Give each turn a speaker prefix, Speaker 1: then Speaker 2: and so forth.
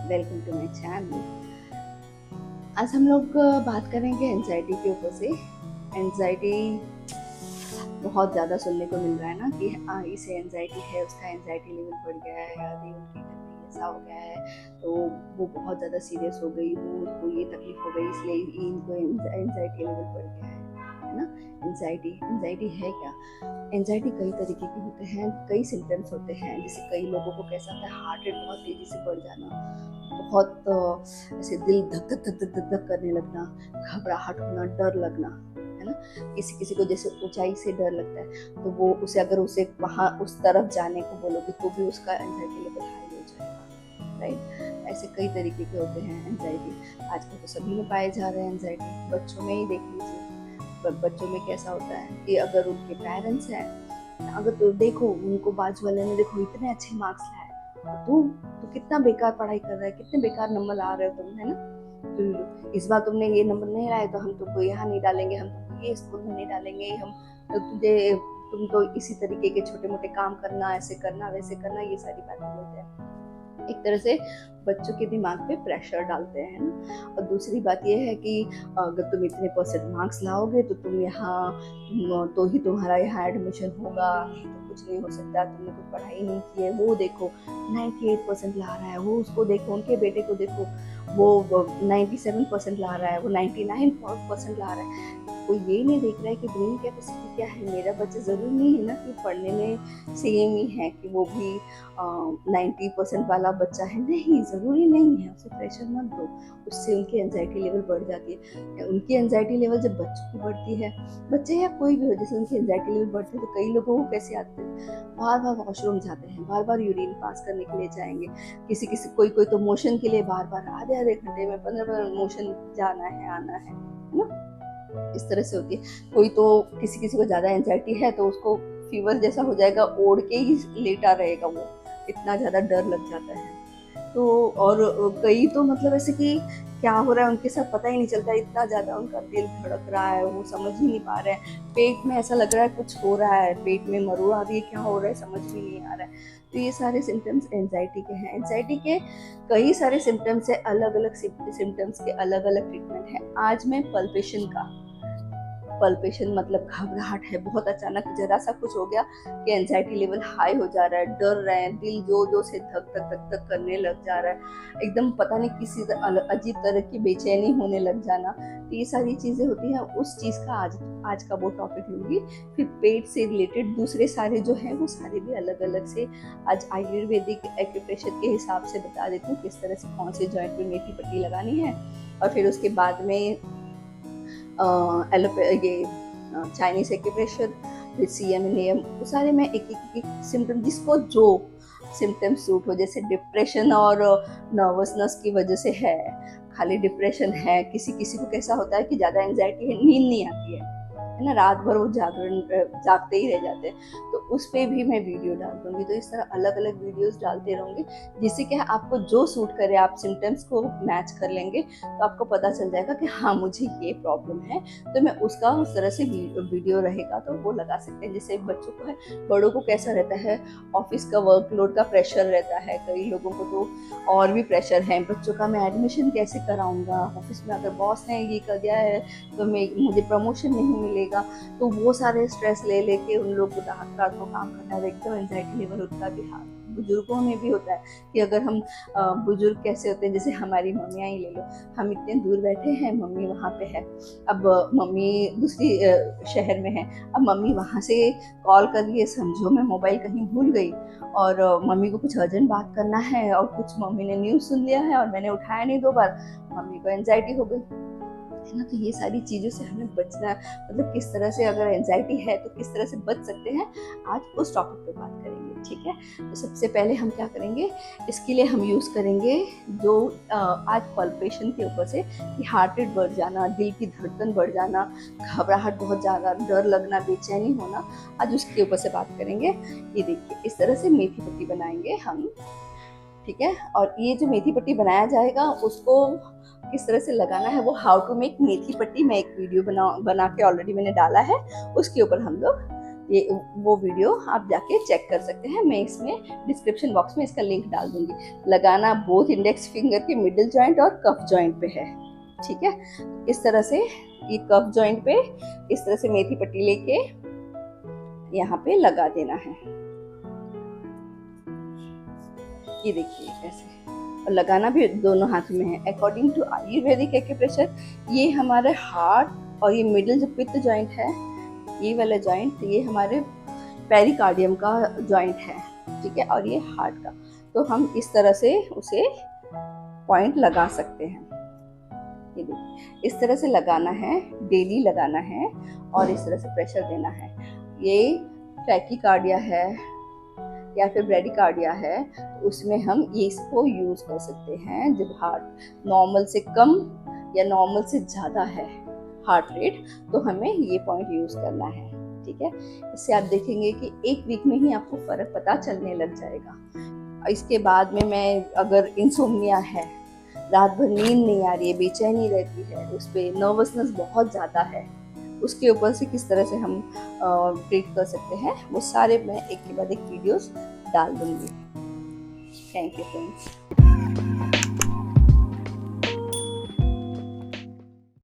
Speaker 1: Welcome to my channel. आज हम लोग बात करेंगे एंजाइटी के ऊपर से। एंजाइटी बहुत ज़्यादा सुनने को मिल रहा है ना कि इसे एंजाइटी है, उसका एंजाइटी लेवल बढ़ गया है, अरे उनके घर में ऐसा हो गया है तो वो बहुत ज़्यादा सीरियस हो गई, वो उसको ये तकलीफ हो गई इसलिए इनको एंजाइटी लेवल बढ़ गया है ना। एंजाइटी एंजाइटी है क्या? एंजाइटी कई तरीके के होते हैं, कई सिम्टम्स होते हैं। जैसे कई लोगों को कैसा होता है, हार्ट रेट बहुत तेजी से बढ़ जाना, बहुत ऐसे दिल धक धक धक धक धक धक करने लगना, घबराहट होना, डर लगना, है ना। किसी किसी को जैसे ऊंचाई से डर लगता है तो वो उसे वहाँ उस तरफ जाने को बोलोगे तो भी उसका एंजाइटी लेवल हाई हो जाएगा, राइट। ऐसे कई तरीके के होते हैं एंजाइटी। आजकल तो सभी में पाए जा रहे हैं एंजाइटी। बच्चों में ही देख लीजिए, बच्चों में कैसा होता है कि अगर उनके पेरेंट्स हैं, अगर तो देखो उनको बाजू वाले ने देखो इतने अच्छे मार्क्स लाए, तू कितना बेकार पढ़ाई कर रहा है, कितने बेकार नंबर ला रहे हो तुम, है ना। तो इस बार तुमने ये नंबर नहीं लाए तो हम तुमको यहाँ नहीं डालेंगे, हम तुमको ये स्कूल में नहीं डालेंगे, हम तुम तो इसी तरीके के छोटे मोटे काम करना, ऐसे करना वैसे करना, ये सारी बातें बोलते हैं। एक तरह से बच्चों के दिमाग पे प्रेशर डालते हैं ना। और दूसरी बात यह है कि अगर तुम इतने परसेंट मार्क्स लाओगे तो तुम यहाँ तो ही तुम्हारा यहाँ एडमिशन होगा, नहीं तो कुछ नहीं हो सकता, तुमने कुछ पढ़ाई नहीं की है। वो देखो 98% ला रहा है, वो उसको देखो, उनके बेटे को देखो, वो 97% ला रहा है, वो 99% ला रहा है। कोई ये नहीं देख रहा है कि ब्रेन कैपेसिटी क्या है। मेरा बच्चा ज़रूरी नहीं है ना कि पढ़ने में सेम ही है, कि वो भी 90% वाला बच्चा है, नहीं, ज़रूरी नहीं है। उसे प्रेशर मत दो, उससे उनकी एंजाइटी लेवल बढ़ जाती है। उनकी एंजाइटी लेवल जब बच्चों की बढ़ती है, बच्चे या कोई भी हो, जैसे उनकी एंजाइटी लेवल बढ़ती है तो कई लोगों को कैसे आते हैं, बार बार वॉशरूम जाते हैं, बार बार यूरिन पास करने के लिए जाएंगे, किसी कोई कोई तो मोशन के लिए बार बार आधे आधे घंटे में 15 मोशन जाना है आना है ना। इस तरह से होती है। कोई तो किसी किसी को ज़्यादा एंजाइटी है तो उसको फीवर जैसा हो जाएगा, ओढ़ के ही लेटा रहेगा, वो इतना ज़्यादा डर लग जाता है। तो और कई तो मतलब ऐसे कि क्या हो रहा है उनके साथ पता ही नहीं चलता, इतना ज़्यादा उनका दिल धड़क रहा है, वो समझ ही नहीं पा रहे हैं, पेट में ऐसा लग रहा है कुछ हो रहा है, पेट में मरोड़ आ रही है, क्या हो रहा है समझ भी नहीं आ रहा है। तो ये सारे सिम्टम्स एंजाइटी के हैं। एंजाइटी के कई सारे सिम्टम्स है, अलग अलग सिम्टम्स के अलग अलग ट्रीटमेंट है। आज मैं पल्पेशन मतलब घबराहट है, बहुत अचानक जरा सा कुछ हो गया कि एंजाइटी लेवल हाई हो जा रहा है, डर रहे हैं, दिल जो जो से धक धक धक धक करने लग जा रहा है, एकदम पता नहीं किसी अजीब तरह की बेचैनी होने लग जाना। तो ये सारी चीजें होती हैं। उस चीज का आज का वो टॉपिक लूंगी। फिर पेट से रिलेटेड दूसरे सारे जो हैं वो सारे भी अलग अलग से आज आयुर्वेदिक एक्यूप्रेशर के हिसाब से बता देती हूँ, किस तरह से कौन से जॉइंट पे मेथी पट्टी लगानी है। और फिर उसके बाद में ये चाइनीज एक्यूप्रेशर, फिर CMNAM, वो सारे में एक सिम्टम, जिसको जो सिम्टम सूट हो। जैसे डिप्रेशन और नर्वसनेस की वजह से है, खाली डिप्रेशन है, किसी किसी को कैसा होता है कि ज़्यादा एंजाइटी है, नींद नहीं आती है ना, रात भर वो जागते ही रह जाते हैं। तो उस पर भी मैं वीडियो डाल दूंगी। तो इस तरह अलग अलग वीडियोस डालते रहूंगी, जिससे कि आपको जो सूट करे, आप सिम्टम्स को मैच कर लेंगे तो आपको पता चल जाएगा कि हाँ मुझे ये प्रॉब्लम है, तो मैं उसका उस तरह से वीडियो रहेगा तो वो लगा सकते हैं। जैसे बच्चों को है, बड़ों को कैसा रहता है, ऑफिस का वर्कलोड का प्रेशर रहता है, कई लोगों को तो और भी प्रेशर है, बच्चों का मैं एडमिशन कैसे कराऊंगा, ऑफिस में अगर बॉस ने ये कर दिया है तो मुझे प्रमोशन नहीं मिलेगा, तो वो सारे स्ट्रेस ले लेके उन लोग को रात को काम करना है, एकदम एंजाइटी लेवल उनका भी हाल। बुजुर्गों में भी होता है कि अगर हम बुजुर्ग कैसे होते हैं, जैसे हमारी मम्मियाँ ही ले लो, हम इतने दूर बैठे हैं, मम्मी वहाँ पे है, अब मम्मी दूसरी शहर में है, अब मम्मी वहाँ से कॉल कर रही है, समझो मैं मोबाइल कहीं भूल गई और मम्मी को कुछ अर्जेंट बात करना है, और कुछ मम्मी ने न्यूज़ सुन लिया है और मैंने उठाया नहीं 2 बार, मम्मी को एंजाइटी हो गई, है ना। तो ये सारी चीज़ों से हमें बचना, मतलब किस तरह से अगर एंजाइटी है तो किस तरह से बच सकते हैं, आज उस टॉपिक पे बात करेंगे, ठीक है। तो सबसे पहले हम क्या करेंगे, इसके लिए हम यूज़ करेंगे जो आज पल्पेशन के ऊपर से, कि हार्ट रेट बढ़ जाना, दिल की धड़कन बढ़ जाना, घबराहट बहुत ज़्यादा, डर लगना, बेचैनी होना, आज उसके ऊपर से बात करेंगे। ये देखिए, इस तरह से मेथी पट्टी बनाएंगे हम, ठीक है। और ये जो मेथी पट्टी बनाया जाएगा उसको किस तरह से लगाना है, वो हाउ टू मेक मेथी पट्टी, मैं एक वीडियो बना के ऑलरेडी मैंने डाला है, उसके ऊपर हम लोग ये वो वीडियो आप जाके चेक कर सकते हैं। मैं इसमें डिस्क्रिप्शन बॉक्स में इसका लिंक डाल दूंगी। लगाना बोथ इंडेक्स फिंगर के मिडिल जॉइंट और कफ जॉइंट पे है, ठीक है। इस तरह से ये कफ जॉइंट पे इस तरह से मेथी पट्टी लेके यहाँ पे लगा देना है। ये देखिए ऐसे, और लगाना भी दोनों हाथ में है। अकॉर्डिंग टू आयुर्वेदिक एक्यूप्रेशर ये हमारे हार्ट और ये मिडिल जो पित्त जॉइंट है, ये वाला जॉइंट, ये हमारे पेरिकार्डियम का जॉइंट है, ठीक है, और ये हार्ट का। तो हम इस तरह से उसे पॉइंट लगा सकते हैं। ये देखिए इस तरह से लगाना है, डेली लगाना है और इस तरह से प्रेशर देना है। ये टैकीकार्डिया है या फिर ब्रेडिकार्डिया है, तो उसमें हम ये इसको यूज कर सकते हैं। जब हार्ट नॉर्मल से कम या नॉर्मल से ज़्यादा है हार्ट रेट, तो हमें ये पॉइंट यूज करना है, ठीक है। इससे आप देखेंगे कि एक वीक में ही आपको फर्क पता चलने लग जाएगा। इसके बाद में मैं अगर इंसोम्निया है, रात भर नींद नहीं आ रही है, बेचैनी रहती है, उस पर नर्वसनेस बहुत ज़्यादा है, उसके ऊपर से किस तरह से हम ट्रीट कर सकते हैं, वो सारे मैं एक के बाद एक वीडियोस डाल दूंगी। Thank you friends.